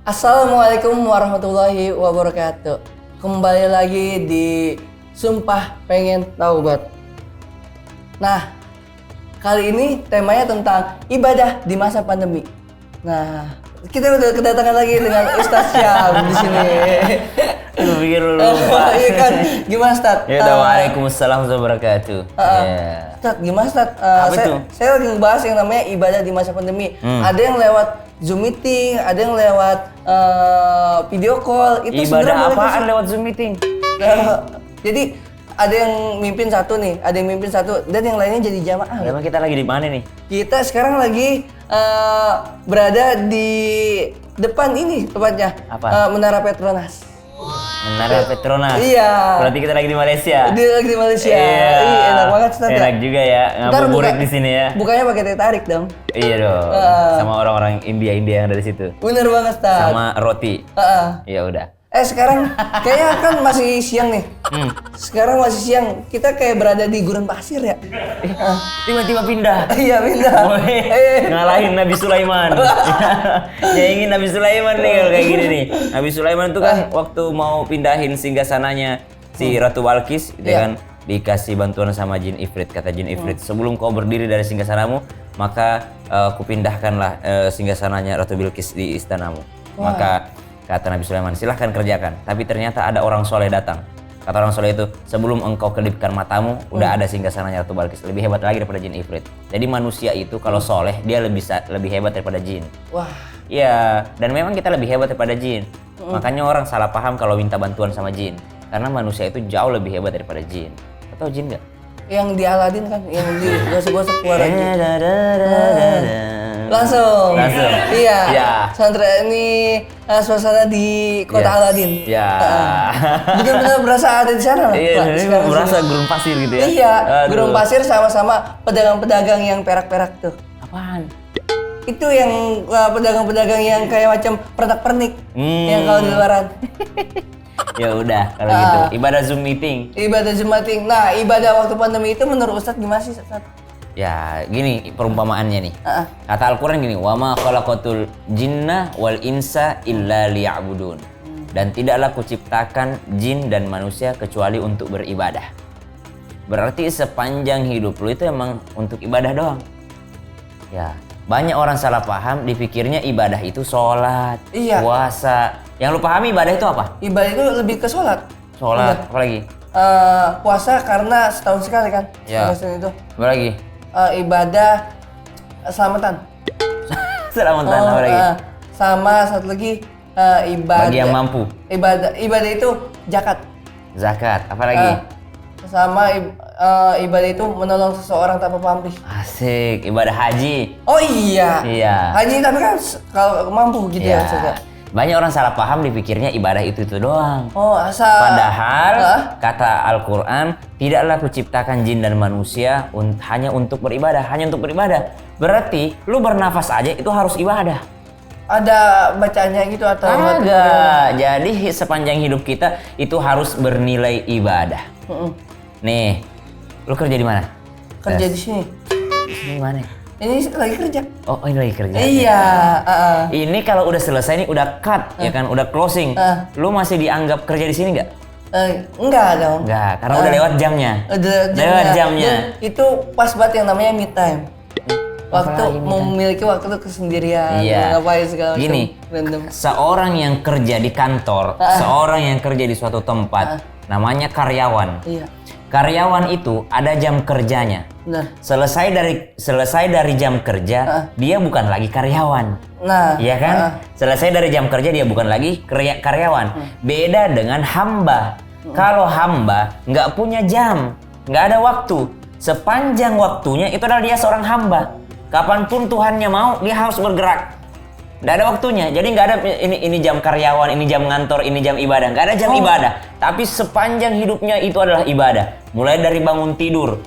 Assalamualaikum warahmatullahi wabarakatuh. Kembali lagi di Sumpah Pengen Taubat. Nah, kali ini temanya tentang ibadah di masa pandemi. Nah, kita udah kedatangan lagi dengan Ustaz Syam di sini. Lu pikir lu lupa. Iya kan? Gimana Ustaz? Ya udah, waalaikumsalam warahmatullahi wabarakatuh. Ustaz, gimana Ustaz? Apa itu? Saya lagi ngebahas yang namanya ibadah di masa pandemi. Ada yang lewat Zoom meeting, ada yang lewat video call. Itu Ibadah sebenarnya apaan lewat Zoom meeting? Jadi ada yang mimpin satu nih, ada yang mimpin satu, dan yang lainnya jadi jamaah. Emang kita lagi di mana nih? Kita sekarang lagi berada di depan ini tepatnya. Apa? Menara Petronas. Menara Petronas. Iya. Berarti kita lagi di Malaysia. Dia lagi di Malaysia. Iya. Ih, enak banget Ustaz. Enak juga ya, ngabuburit di sini ya. Bukanya pakai teh tarik dong. Iya dong. Sama orang-orang India yang ada di situ. Bener banget Ustaz. Sama roti. Heeh. Ya udah. Sekarang kayaknya kan masih siang nih. Sekarang masih siang. Kita kayak berada di gurun pasir ya. Tiba-tiba pindah. Iya pindah. Ngalahin Nabi Sulaiman. Nyaingin Nabi Sulaiman nih kalau kayak gini nih. Nabi Sulaiman tuh kan waktu mau pindahin singgasananya si Ratu Balkis, gitu kan, dikasih bantuan sama jin Ifrit. Kata jin Ifrit, sebelum kau berdiri dari singgasanamu, maka kupindahkanlah singgasananya Ratu Bilqis di istanamu. Maka kata Nabi Sulaiman, silahkan kerjakan. Tapi ternyata ada orang soleh datang. Kata orang soleh itu, sebelum engkau kedipkan matamu, udah ada singgasananya Ratu Balkis. Lebih hebat lagi daripada jin Ifrit. Jadi manusia itu kalau soleh, dia lebih hebat daripada jin. Wah. Iya, dan memang kita lebih hebat daripada jin. Makanya orang salah paham kalau minta bantuan sama jin. Karena manusia itu jauh lebih hebat daripada jin. Atau jin nggak? Yang di Aladin kan, yang di gosok-gosok keluar aja. Langsung. Iya. Ya. Sandra ini suasana di kota Aladin. Ya. Benar-benar berasa ada di sana lah. Iya, Pak, ini sekarang berasa sini. gurun pasir gitu ya. Iya, Aduh. gurun pasir sama-sama pedagang-pedagang yang perak-perak tuh. Apaan? Itu yang pedagang-pedagang yang kayak macam pernak-pernik yang kalau di luaran. Ya udah, kalau gitu. Ibadah Zoom meeting. Ibadah Zoom meeting. Nah, ibadah waktu pandemi itu menurut Ustadz gimana sih Ustadz? Ya, gini perumpamaannya nih. Kata Al-Qur'an gini, "Wa ma khalaqatul jinna wal insa illa liya'budun." Dan tidaklah kuciptakan jin dan manusia kecuali untuk beribadah. Berarti sepanjang hidup lu itu emang untuk ibadah doang. Ya, banyak orang salah paham, dipikirnya ibadah itu sholat, puasa. Yang lu pahami ibadah itu apa? Ibadah itu lebih ke sholat. Sholat, apa lagi? Puasa karena setahun sekali kan. Ya. Itu. Apa lagi? Ibadah selamatan. Selamatan, apa lagi? Sama satu lagi ibadah. Bagi yang mampu. Ibadah itu zakat. Zakat, apa lagi? Sama ibadah itu menolong seseorang tanpa pamrih. Asik, ibadah haji. Oh iya. Iya. Haji tapi kan kalau mampu gitu ya. Banyak orang salah paham, dipikirnya ibadah itu doang. Oh, asal. Padahal kata Al-Qur'an, tidaklah kuciptakan jin dan manusia hanya untuk beribadah, hanya untuk beribadah. Berarti lu bernafas aja itu harus ibadah. Ada bacanya gitu atau Agak. Jadi sepanjang hidup kita itu harus bernilai ibadah. Nih, lu kerja di mana? Kerja di sini. Di sini mana? Ini lagi kerja. Oh, ini lagi kerja. Iya. Ini kalau udah selesai nih, udah cut, ya kan, udah closing. Lu masih dianggap kerja di sini nggak? Enggak dong. Enggak, karena udah lewat jamnya. Lewat jamnya. Dan itu pas banget yang namanya me time. Waktu memiliki waktu tuh kesendirian, ngapain segala macam. Gini, random. seorang yang kerja di kantor, seorang yang kerja di suatu tempat, namanya karyawan. Iya. Karyawan itu ada jam kerjanya. Nah. Selesai dari jam kerja, dia bukan lagi karyawan. Nah. Iya kan? Selesai dari jam kerja dia bukan lagi karyawan. Beda dengan hamba. Kalau hamba nggak punya jam, nggak ada waktu. Sepanjang waktunya itu adalah dia seorang hamba. Kapanpun Tuhannya mau, dia harus bergerak. Nggak ada waktunya, jadi nggak ada ini jam karyawan, ini jam ngantor, ini jam ibadah. Nggak ada jam ibadah, tapi sepanjang hidupnya itu adalah ibadah. Mulai dari bangun tidur,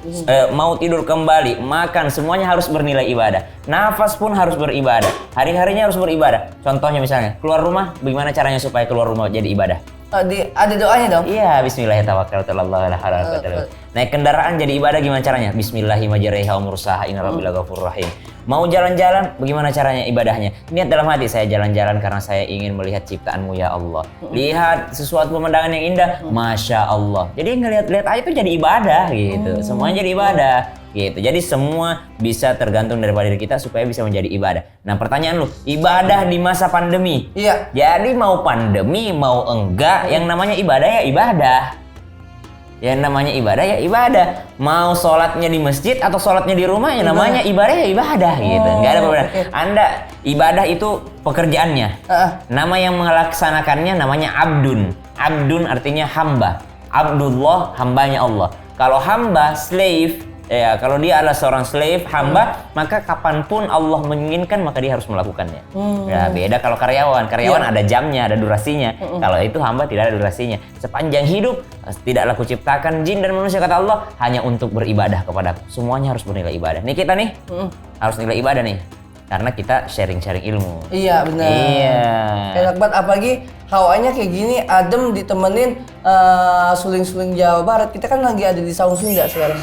mau tidur kembali, makan, semuanya harus bernilai ibadah. Nafas pun harus beribadah, hari-harinya harus beribadah. Contohnya misalnya, keluar rumah, bagaimana caranya supaya keluar rumah jadi ibadah? Ada doanya dong? Iya, bismillahirrahmanirrahim. Naik kendaraan jadi ibadah gimana caranya? Bismillahirrahmanirrahim. Inna rabbil ghafurur rahim. Mau jalan-jalan, bagaimana caranya ibadahnya? Niat dalam hati, saya jalan-jalan karena saya ingin melihat ciptaanmu ya Allah. Lihat sesuatu pemandangan yang indah, Masya Allah. Jadi ngelihat-lihat aja itu jadi ibadah gitu. Semuanya jadi ibadah gitu. Jadi semua bisa tergantung daripada diri kita supaya bisa menjadi ibadah. Nah pertanyaan lu, ibadah di masa pandemi. Iya. Jadi mau pandemi, mau enggak, yang namanya ibadah ya ibadah. Yang namanya ibadah ya ibadah. Mau sholatnya di masjid atau sholatnya di rumah, yang namanya ibadah ya ibadah gitu. Nggak ada perbedaan. Anda ibadah itu pekerjaannya. Nama yang melaksanakannya namanya abdun. Abdun artinya hamba. Abdullah, hambanya Allah. Kalau hamba, slave. Ya, kalau dia adalah seorang slave, hamba, maka kapanpun Allah menginginkan maka dia harus melakukannya. Ya, beda kalau karyawan. Karyawan ada jamnya, ada durasinya. Kalau itu hamba tidak ada durasinya. Sepanjang hidup tidaklah kuciptakan jin dan manusia kata Allah hanya untuk beribadah kepadaku. Semuanya harus bernilai ibadah. Nih kita nih harus nilai ibadah nih. Karena kita sharing-sharing ilmu. Iya benar. Iya. Enak banget apalagi hawanya kayak gini adem ditemenin suling-suling Jawa Barat. Kita kan lagi ada di Saung Sunda sekarang.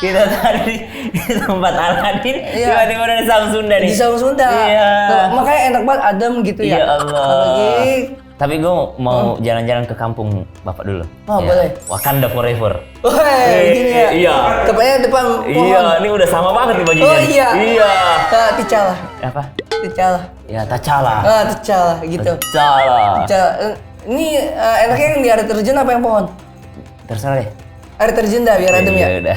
Kita tadi di tempat Aladin, tiba-tiba ada di Saung Sunda nih. Di Saung Sunda. Iya. Tuh, makanya enak banget adem gitu ya. Ya Allah. Apalagi tapi gue mau jalan-jalan ke kampung bapak dulu. Oh, boleh. Wakanda forever. woi, gini ya. Iya. Tepatnya depan pohon. Iya, ini udah sama banget nih bajunya. Oh iya. Iya. Ticala. Apa? Ticala. Ya, Tacala. Ticala gitu. Tacala. Ini enaknya yang di air terjun apa yang pohon? Terserah deh. Air terjun dah biar adem ya. Udah.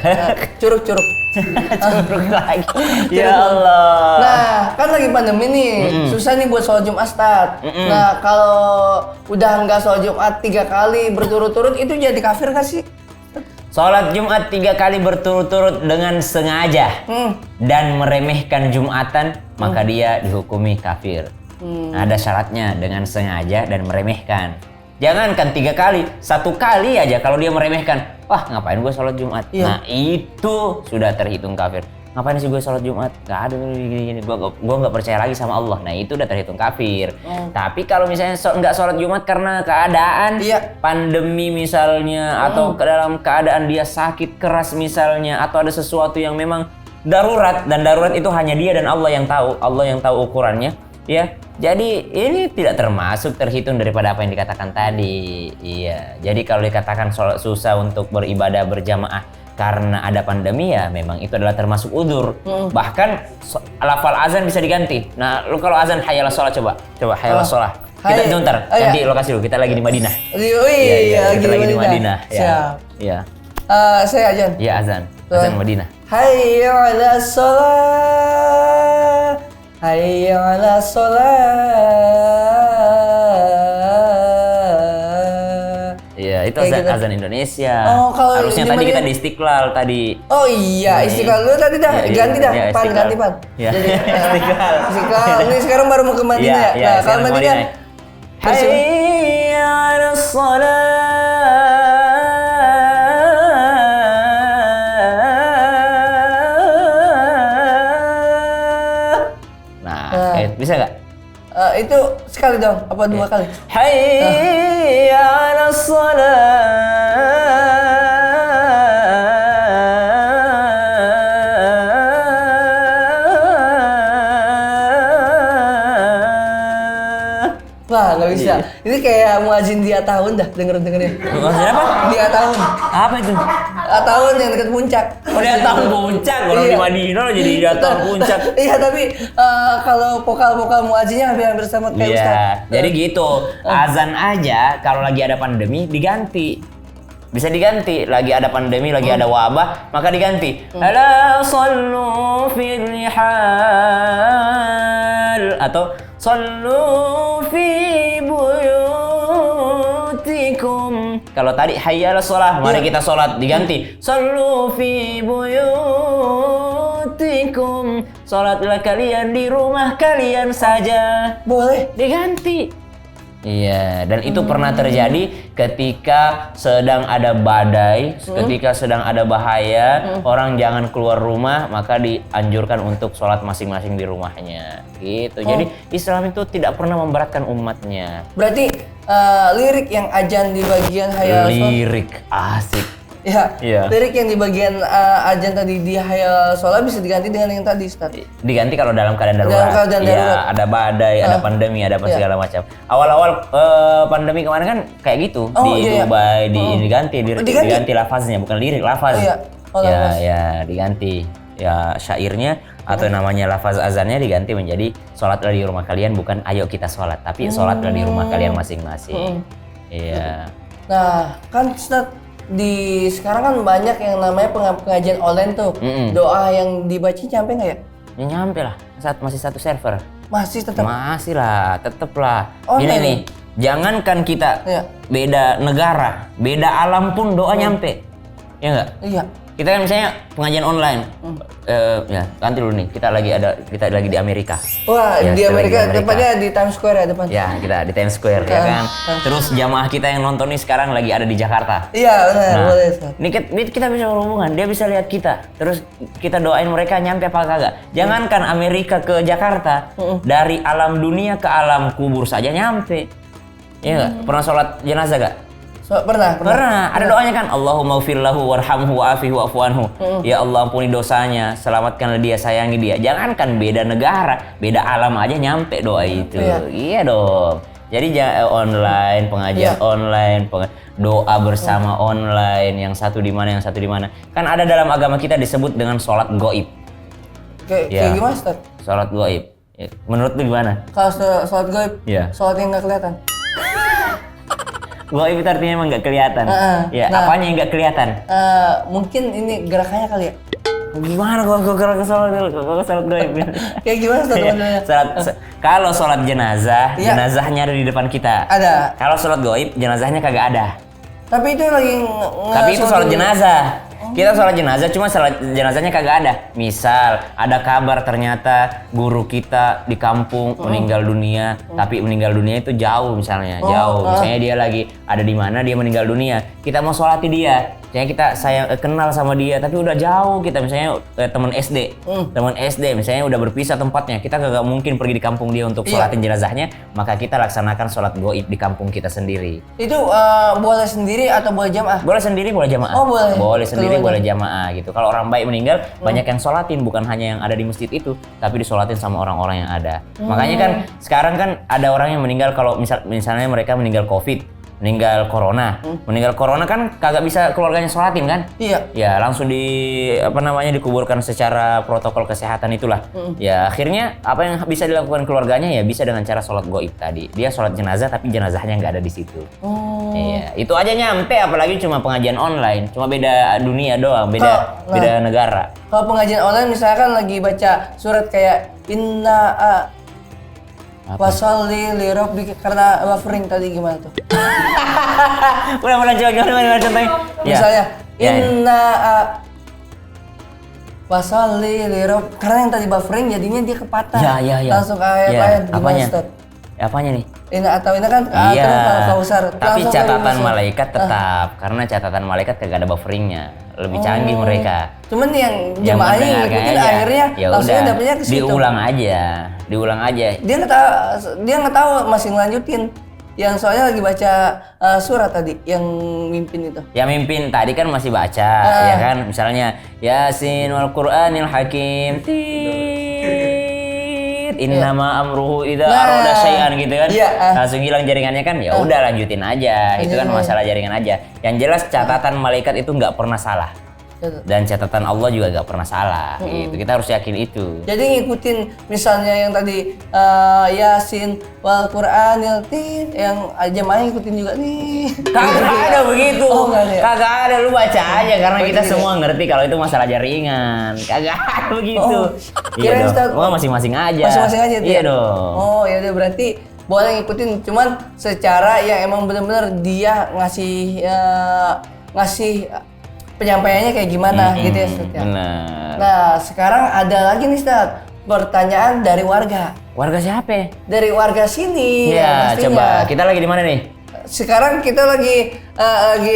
Curug-curug. Curug lagi. Ya Allah. Nah, kan lagi pandemi nih, susah nih buat sholat Jumat start. Nah, kalau udah nggak sholat Jumat 3 kali berturut-turut itu jadi kafir nggak sih? Sholat Jumat 3 kali berturut-turut dengan sengaja dan meremehkan Jumatan, maka dia dihukumi kafir. Ada syaratnya dengan sengaja dan meremehkan. Jangankan 3 kali, 1 kali aja kalau dia meremehkan. Wah, ngapain gue sholat Jumat? Iya. Nah, itu sudah terhitung kafir. Ngapain sih gue sholat Jumat? Gak ada gini-gini. Gue nggak percaya lagi sama Allah. Nah, itu udah terhitung kafir. Tapi kalau misalnya nggak sholat Jumat karena keadaan pandemi misalnya, atau dalam keadaan dia sakit keras misalnya, atau ada sesuatu yang memang darurat, dan darurat itu hanya dia dan Allah yang tahu. Allah yang tahu ukurannya. Ya, jadi ini tidak termasuk terhitung daripada apa yang dikatakan tadi. Iya, jadi kalau dikatakan sholat susah untuk beribadah berjamaah karena ada pandemi, ya memang itu adalah termasuk udzur. Bahkan lafal azan bisa diganti. Nah, lu kalau azan hayyalah sholat, coba hayyalah sholat. Kita sebentar, ganti lokasi dulu. Kita lagi di Madinah. Iya, kita lagi di Madinah. Siap. Iya. Saya azan. Iya, azan Madinah. Hayyalah sholat. Hayya 'ala sholat. Iya, itu azan Indonesia. Oh, kalau harusnya tadi kita di Istiqlal tadi. Oh iya, Istiqlal dulu tadi dah. Ganti dah, Pan, ganti Pan. Iya. Jadi Istiqlal. Ini sekarang baru mau ke Madinah ya. Nah, kalau Madinah Hayya 'ala sholat. Bisa nggak? Itu sekali dong, apa 2 kali? Hayya 'ala Wah, nggak bisa. Ini kayak muazin dia tahun dah, dengerin. Muazin apa? Dia tahun. Apa itu? Tahun yang dekat puncak. Oh, dia tahun puncak. Kalau di Madinah jadi dia tahun puncak. Iya, tapi kalau vokal muazinnya hampir sama kayak Ustaz. Iya, jadi gitu. Azan aja kalau lagi ada pandemi diganti. Bisa diganti, lagi ada pandemi, lagi ada wabah, maka diganti. Ala sallu fil rihal, atau sallu fi buyutikum. Kalau tadi hayya 'ala shalah, mari kita sholat, diganti sallu fi buyutikum. Sholatlah kalian di rumah kalian saja. Boleh Diganti. Iya, dan itu pernah terjadi ketika sedang ada badai, ketika sedang ada bahaya, orang jangan keluar rumah, maka dianjurkan untuk sholat masing-masing di rumahnya. Gitu. Jadi Islam itu tidak pernah memberatkan umatnya. Berarti lirik yang ajan di bagian hayya 'ala sholat. Lirik asik. Ya, Iya. lirik yang di bagian azan tadi di hayal sholat bisa diganti dengan yang tadi, Ustaz. Diganti kalau dalam keadaan darurat. Dalam keadaan Iya, darurat. ada badai, ada pandemi, ada apa Iya. segala macam. Awal-awal pandemi kemarin kan kayak gitu Oh, di iya, iya. Dubai, diganti, diganti? diganti lafaznya, bukan lirik, lafaz. Oh, iya. Oh, ya, lafaz. ya diganti. Ya syairnya atau namanya lafaz azannya diganti menjadi sholatlah di rumah kalian, bukan ayo kita sholat, tapi sholatlah di rumah kalian masing-masing. Iya. Nah, kan Ustaz, di sekarang kan banyak yang namanya pengajian online tuh. Doa yang dibaca nyampe nggak ya? Ya nyampe lah, saat masih satu server. Masih tetap. Masih lah, tetep lah. Oh, Gini iya. nih, jangankan kita Iya. beda negara, beda alam pun doa nyampe. Ya enggak? Iya. Kita kan misalnya pengajian online. Ya, ganti dulu nih. Kita lagi di Amerika. Wah, Ya, di kita lagi Amerika, di Amerika. tepatnya di Times Square ya depan. Ya, kita di Times Square ya kan. Terus jamaah kita yang nonton nih sekarang lagi ada di Jakarta. Iya, benar, boleh Ustaz. Ini kita bisa berhubungan, dia bisa lihat kita. Terus kita doain mereka nyampe apa kagak. Jangankan Amerika ke Jakarta, dari alam dunia ke alam kubur saja nyampe. Iya nggak? Pernah sholat jenazah gak? Pernah. Ada doanya kan, Allahumma ufirlahu warhamhu wa'afihu wa'fu anhu. Ya Allah ampuni dosanya, selamatkanlah dia, sayangi dia. Jangankan beda negara, beda alam aja nyampe doa itu. Iya dong. Jadi online, pengajian online, doa bersama online, yang satu di mana, yang satu di mana. Kan ada dalam agama kita disebut dengan sholat goib. Kayak gimana Ustaz? Sholat goib. Menurut lu gimana? Kalau sholat gaib, Iya. sholat yang nggak kelihatan. Goib itu artinya emang nggak kelihatan. Ya, Nah. apanya yang nggak kelihatan? Mungkin ini gerakannya kali ya. Gimana kalau sholat goib? Kayak gimana Ustaz Iya. modelnya? Kalau sholat jenazah, Iya. jenazahnya ada di depan kita. Ada. Kalau sholat goib, jenazahnya kagak ada. Tapi itu lagi Tapi itu sholat jenazah. Kita sholat jenazah, cuma sholat jenazahnya kagak ada. Misal ada kabar ternyata guru kita di kampung meninggal dunia, tapi meninggal dunia itu jauh misalnya, jauh. Misalnya dia lagi ada di mana, dia meninggal dunia. Kita mau sholati dia. Misalnya kita kenal sama dia, tapi udah jauh kita, misalnya teman SD. Teman SD misalnya udah berpisah tempatnya. Kita kagak mungkin pergi di kampung dia untuk sholatin jenazahnya, maka kita laksanakan sholat goib di kampung kita sendiri. Itu boleh sendiri atau boleh jamaah? Boleh sendiri, boleh jamaah. Oh, boleh. Boleh sendiri, boleh jamaah gitu. Kalau orang baik meninggal, banyak yang sholatin, bukan hanya yang ada di masjid itu, tapi disolatin sama orang-orang yang ada. Makanya kan sekarang kan ada orang yang meninggal kalau misalnya mereka meninggal COVID, meninggal corona. Meninggal corona kan kagak bisa keluarganya sholatin kan? Iya. Ya langsung dikuburkan secara protokol kesehatan itulah. Ya akhirnya apa yang bisa dilakukan keluarganya ya bisa dengan cara sholat goib tadi. Dia sholat jenazah tapi jenazahnya nggak ada di situ. Iya, itu aja nyampe, apalagi cuma pengajian online, cuma beda dunia doang, beda negara. Kalau pengajian online misalkan lagi baca surat kayak inna wasalli li rabbika, karena buffering tadi gimana tuh? Udah coba gimana contohnya? Misalnya Ya. inna wasalli li rabb, karena yang tadi buffering jadinya dia kepatah. Ya. Langsung ke ayat lain. Gimana Apanya? Ustaz? Apanya nih? Inna atau ini kan Iya. Kausar. Tapi Langsung catatan ke malaikat tetap, karena catatan malaikat kagak ada bufferingnya. Lebih canggih mereka. Cuman yang Yang jemaahnya penting ngikutin harganya aja. akhirnya Ya langsungnya udah, dapetnya ke situ. diulang aja. Dia nggak tahu masih ngelanjutin. Yang soalnya lagi baca surat tadi yang mimpin itu. Ya mimpin tadi kan masih baca, ya kan? Misalnya Yasin wal Qur'anil Hakim. Innama amruhu idza arada syai'an gitu kan. Langsung hilang jaringannya kan. Ya udah lanjutin aja. Itu kan masalah jaringan aja. Yang jelas catatan malaikat itu nggak pernah salah. Dan catatan Allah juga nggak pernah salah. Gitu. Kita harus yakin itu. Jadi ngikutin misalnya yang tadi Yasin wal Qur'anil tin, yang jemaahnya ngikutin juga nih. Kagak ada begitu. Oh, nggak ada ya? Kagak ada, lu baca aja karena kita gitu semua ngerti kalau itu masalah jaringan. Kagak ada begitu. Iya kirain dong. Ustaz, Masing-masing aja. Masing-masing aja tuh Iya ya? dong. Oh ya udah, berarti boleh ngikutin, cuman secara yang emang bener-bener dia ngasih penyampaiannya kayak gimana gitu ya Ustaz ya. Benar. Nah sekarang ada lagi nih Ustaz, pertanyaan dari warga. Warga siapa? Dari warga sini. Iya, pastinya. coba. Kita lagi di mana nih? Sekarang kita lagi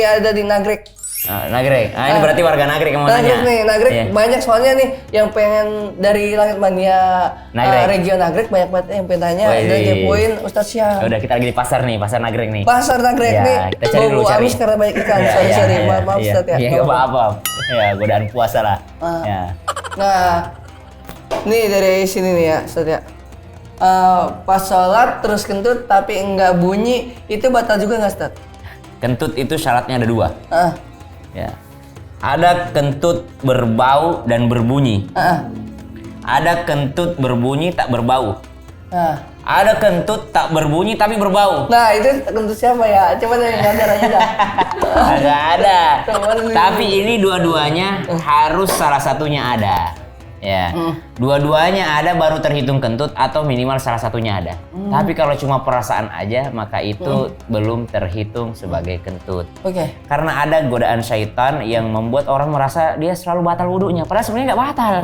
ada di Nagrek. Nagrek. Ini berarti warga Nagrek yang mau Nagrek nanya. nih, Nagrek Iya. banyak soalnya nih yang pengen dari Langit Mania Nagrek. region Nagrek banyak banget yang pengen tanya Wih. dan kepoin Ustadz Syam. Udah kita lagi di pasar nih, pasar Nagrek nih. Pasar Nagrek Iya, nih, kita cari dulu, bau cari. amis karena banyak ikan. Iya, Sorry, iya, maaf iya. Ustadz ya. Iya, nggak apa-apa. Ya, godaan puasa lah. Ya. Nah, nih dari sini nih ya Ustadz ya. Pas sholat terus kentut tapi enggak bunyi, itu batal juga nggak Ustadz? Kentut itu syaratnya ada 2. Ah, Ya. Ada kentut berbau dan berbunyi. Ada kentut berbunyi tak berbau. nah. Ada kentut tak berbunyi tapi berbau. Nah, itu kentut siapa ya? Coba deh ngajar aja dah. Nggak ada. Coba dulu. Tapi ini dua-duanya harus salah satunya ada. Ya. Dua-duanya ada baru terhitung kentut atau minimal salah satunya ada. Tapi kalau cuma perasaan aja maka itu belum terhitung sebagai kentut. Oke. Karena ada godaan syaitan yang membuat orang merasa dia selalu batal wudhunya. Padahal sebenarnya nggak batal.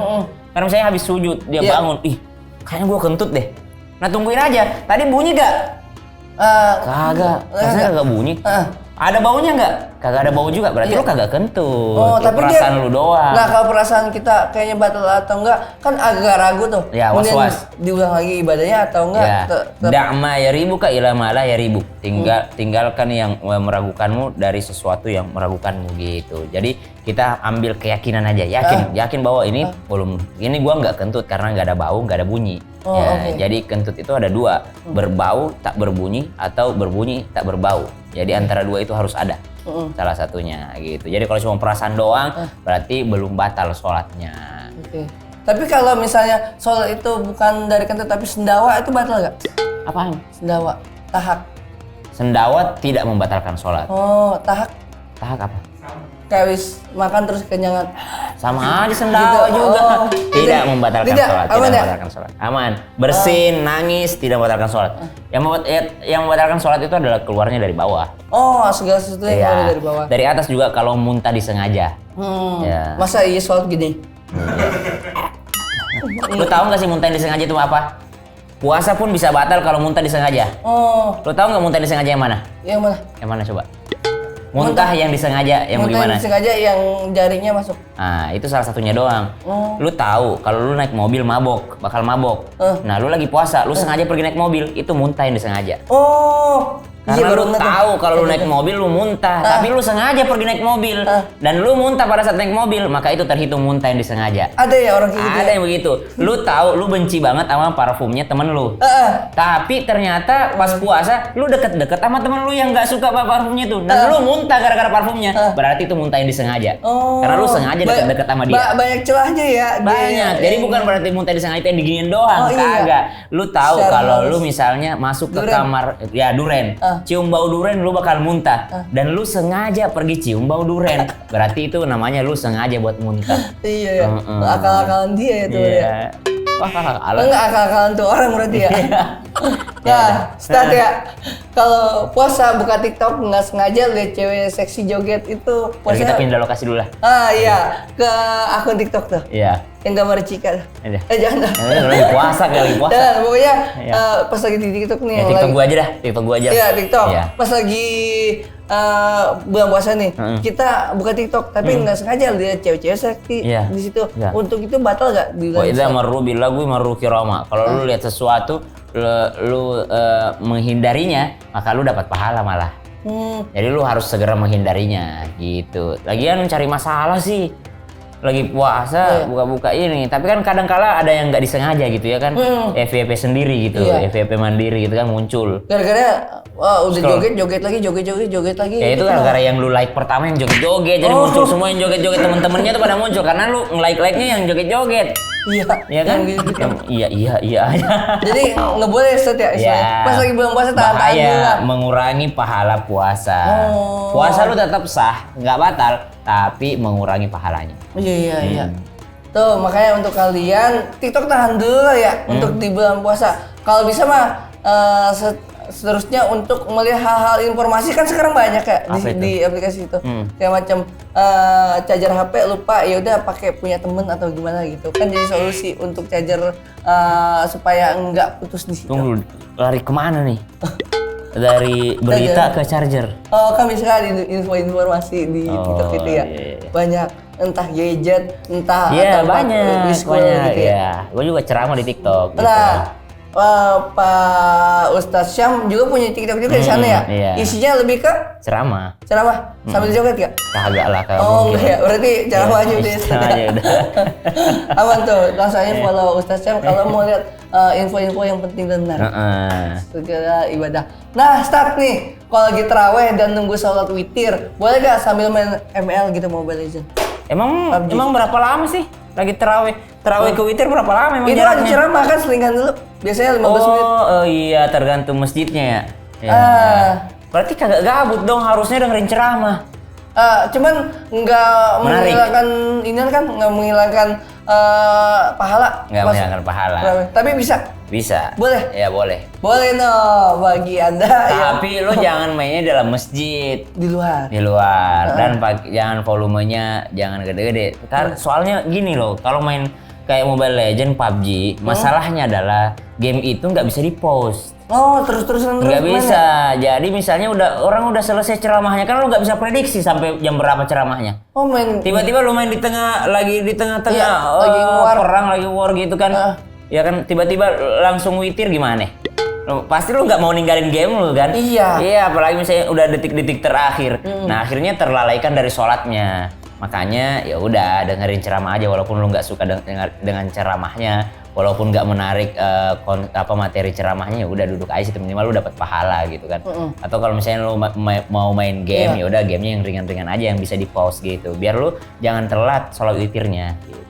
Karena misalnya habis sujud, dia Iya. bangun. Ih, kayaknya gua kentut deh. Nah tungguin aja. Tadi bunyi gak? Kagak. Rasanya kagak bunyi. Ada baunya nggak? Kagak ada bau juga. Berarti Iya. lu kagak kentut. Oh, Itu tapi perasaan lu doang. Nah, kalau perasaan kita kayaknya batal atau enggak, kan agak ragu tuh. Ya, Kemudian was-was. diulang lagi ibadahnya atau enggak? Ya, tetap- da'ma yaribuka ila ma la yaribuk. Tinggalkan yang meragukanmu dari sesuatu yang meragukanmu gitu. Jadi kita ambil keyakinan aja, yakin bahwa ini belum, ini gua nggak kentut karena nggak ada bau, nggak ada bunyi. Oh, Ya, oke. jadi kentut itu ada 2, berbau tak berbunyi atau berbunyi tak berbau. Jadi antara 2 itu harus ada. Salah satunya gitu. Jadi kalau cuma perasaan doang berarti belum batal sholatnya. Oke. Tapi kalau misalnya sholat itu bukan dari kentut tapi sendawa itu batal nggak? Apaan? Sendawa, tahak. Sendawa tidak membatalkan sholat. Oh, tahak Tahak apa? kayak wis makan terus kenyangan. Sama aja sendawa Gitu. juga. Oh, Tidak membatalkan tidak, sholat. aman Tidak ya? membatalkan sholat. Aman. Bersin, nangis, tidak membatalkan sholat. Yang membatalkan sholat itu adalah keluarnya dari bawah. Oh, segala sesuatu yang Iya. keluar dari bawah. Dari atas juga kalau muntah disengaja. Ya. Masa iya sholat gini? Lu tahu nggak sih muntah yang disengaja itu apa? Puasa pun bisa batal kalau muntah disengaja. Oh, Lu tahu nggak muntah disengaja yang mana? yang mana? Yang mana coba? Muntah yang disengaja yang Muntah bagaimana? sengaja yang jarinya masuk. Nah, itu salah satunya doang. Oh. Lu tahu kalau lu naik mobil mabok, bakal mabok. Nah, lu lagi puasa, lu sengaja pergi naik mobil, itu muntah yang disengaja. Oh, iya, Karena baru lu ngeh tuh. tahu kalau lu naik mobil lu muntah, tapi lu sengaja pergi naik mobil dan lu muntah pada saat naik mobil, maka itu terhitung muntah yang disengaja. Ada ya orang kayak gitu. Ada yang begitu. Lu tahu lu benci banget sama parfumnya temen lu. Tapi ternyata pas puasa lu deket-deket sama temen lu yang nggak suka sama parfumnya itu dan lu muntah gara-gara parfumnya. Berarti itu muntah yang disengaja. Oh. Karena lu sengaja deket-deket sama dia. Banyak celahnya ya. Banyak. Jadi bukan berarti muntah disengaja yang diginiin doang. Oh, iya. Kagak. Lu tahu Secara kalau halus. lu misalnya masuk ke Duren. kamar ya duren, cium bau duren lu bakal muntah dan lu sengaja pergi cium bau duren. Berarti itu namanya lu sengaja buat muntah. Iya ya. Akal-akalan dia itu ya. Iya. Wah, kalah. Enggak akal-akalan tuh orang berarti ya. Ya Nah, start ya. Kalau puasa buka TikTok nggak sengaja lihat cewek seksi joget itu Jadi kita puasanya. pindah lokasi dulu lah. Iya, ke akun TikTok tuh. Iya. Yang gambar Cika. Iya. Jangan. Ini lagi puasa kali lagi puasa. Dan pokoknya Iya. pas lagi di TikTok nih Ya, yang TikTok lagi. gua aja dah. TikTok gua aja. Iya, TikTok. Iya. Pas lagi bulan puasa nih, kita buka TikTok tapi nggak sengaja lihat cewek-cewek seksi Iya. di situ. Iya. Untuk itu batal nggak di Wa bulan idza puasa? marru bil lagwi marru kirama. Kalau lu lihat sesuatu lu menghindarinya, maka lu dapat pahala malah. Jadi lu harus segera menghindarinya gitu. Lagian cari masalah sih. Lagi puasa buka-buka ini, tapi kan kadang-kala ada yang nggak disengaja gitu ya kan. FYP sendiri gitu, Iya. FYP mandiri gitu kan muncul. Gara-gara udah Scroll. joget lagi. Ya itu gara-gara yang lu like pertama yang joget-joget, jadi muncul semua yang joget-joget, temen-temennya tuh pada muncul karena lu nge-like-nya yang joget-joget. Iya, Iya kan? yang gitu. Iya aja. Jadi nggak boleh set ya, istilahnya. Ya, Pas lagi bulan puasa tahan-tahan dulu lah. bahaya, mengurangi pahala puasa. Oh. Puasa lu tetap sah, nggak batal, tapi mengurangi pahalanya. Iya. Tuh makanya untuk kalian TikTok tahan dulu lah ya untuk di bulan puasa. Kalau bisa mah seterusnya untuk melihat hal-hal informasi kan sekarang banyak ya Apa itu? di aplikasi itu. Kayak macam charger HP lupa ya udah pakai punya temen atau gimana gitu. Kan jadi solusi untuk charger supaya enggak putus di situ. Tunggu, lari kemana nih? dari berita ke charger. Oh, kami sekali info informasi di TikTok itu ya. Iya. Banyak entah gadget, entah Iya, atau banyak, school banyak gitu ya. ya. Gue juga ceramah di TikTok. Gitu. Nah, Pak Ustadz Syam juga punya TikTok juga di sana ya. Iya. Isinya lebih ke ceramah. ceramah sambil joget gak? Kagak lah kalau Oh mungkin. enggak ya, berarti ceramah aja udah. Ceramah aja udah. Aman tuh, langsung aja follow Ustadz Syam kalau mau lihat info-info yang penting dan benar. Segala ibadah. Nah, start nih. Kalau lagi terawih dan nunggu sholat witir, boleh gak sambil main ML gitu Mobile Legends? Emang berapa lama sih lagi terawih? Terawih ke witir berapa lama emang Itu jaraknya? ada ceramah kan selingan dulu. Biasanya 15 menit. Oh iya, tergantung masjidnya ya. Ya. Berarti kagak gabut dong, harusnya dengerin ceramah. Cuman nggak Menarik. menghilangkan ini kan nggak menghilangkan pahala. Nggak Mas- menghilangkan pahala. Tapi bisa. Bisa. Boleh? Ya boleh. Boleh no bagi anda yang Tapi lo jangan mainnya dalam masjid. di luar. Di luar. Dan jangan volumenya jangan gede-gede. Soalnya gini loh, kalau main kayak Mobile Legend, PUBG, masalahnya adalah game itu nggak bisa di-post. Oh terus-terusan terus. Nggak main bisa. ya? Jadi misalnya orang udah selesai ceramahnya, kan lo nggak bisa prediksi sampai jam berapa ceramahnya. Oh main. Tiba-tiba lu main di tengah-tengah Iya, lagi war. perang lagi war gitu kan. Ya kan tiba-tiba langsung witir gimana? Pasti lu nggak mau ninggalin game lu kan? Iya. Iya, apalagi misalnya udah detik-detik terakhir. Nah, akhirnya terlalaikan dari sholatnya. Makanya ya udah dengerin ceramah aja walaupun lu nggak suka dengan ceramahnya, walaupun nggak menarik materi ceramahnya, ya udah duduk aja situ, minimal lu dapat pahala gitu kan. Atau kalau misalnya lu mau main game, ya udah gamenya yang ringan-ringan aja yang bisa di pause gitu, biar lu jangan telat sholat witirnya gitu.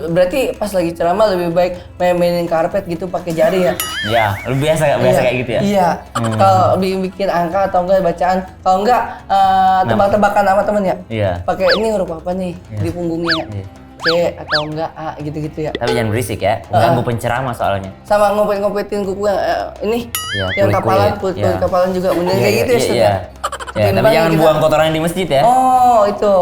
Berarti pas lagi ceramah lebih baik mainin karpet gitu pakai jari ya? Ya, lu biasa kayak gitu ya? Iya. Kalau bikin angka atau enggak bacaan, kalau enggak tebak-tebakan sama temen ya? Iya. Pakai ini huruf apa nih di punggungnya? C atau enggak A gitu-gitu ya? Tapi jangan berisik ya, mengganggu penceramah soalnya. Sama ngopet-ngopetin kuku yang ini, Iya, yang kapalan, kulit. kulit kapalan juga bener kayak gitu ya, Ustaz, Iya. Ya, tapi Ketimbang jangan kita- buang kotoran di masjid ya. Oh itu.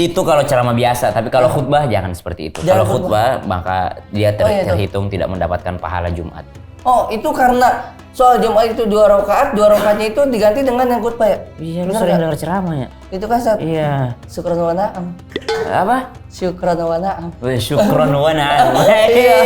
Itu kalau ceramah biasa, tapi kalau khutbah jangan seperti itu. Jangan Kalau khutbah maka dia Oh, iya, tuh. terhitung tidak mendapatkan pahala Jumat. Oh itu karena soal Jumat itu 2 rakaatnya itu diganti dengan yang khutbah ya? Iya, lu Bener sering nggak? dengar ceramah ya? Itu kan Ustaz. Iya. Syukran wa na'am. Apa? Syukran wa na'am. Wih, syukron wa na'am. Iya.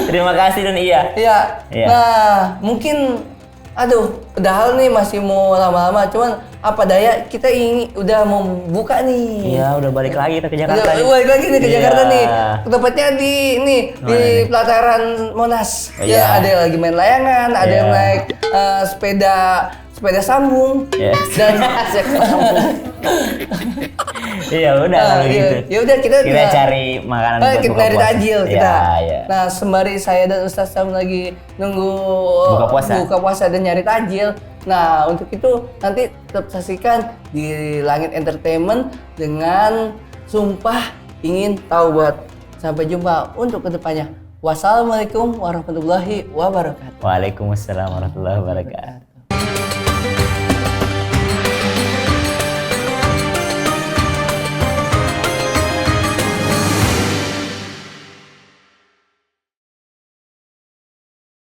Terima kasih dan iya. Iya. Iya. Nah, mungkin padahal nih masih mau lama-lama, cuman apa daya kita ini udah mau buka nih. Iya, udah balik lagi kita ke Jakarta. Udah balik lagi nih ke Iya. Jakarta nih. Tepatnya di ini di nih? pelataran Monas. Oh, Ya, iya. ada yang lagi main layangan, ada yang Iya. naik sepeda sambung Iya. dan sambung. Iya, udah kalau Iya. gitu. Ya udah kita cari makanan buat kita buka dari puasa. tajil kita. Iya, iya. Nah, sembari saya dan Ustaz Sam lagi nunggu Buka puasa. dan nyari tajil. Nah, untuk itu nanti tetap saksikan di Langit Entertainment dengan Sumpah Ingin Taubat. Sampai jumpa untuk kedepannya. Wassalamualaikum warahmatullahi wabarakatuh. Waalaikumsalam warahmatullahi wabarakatuh.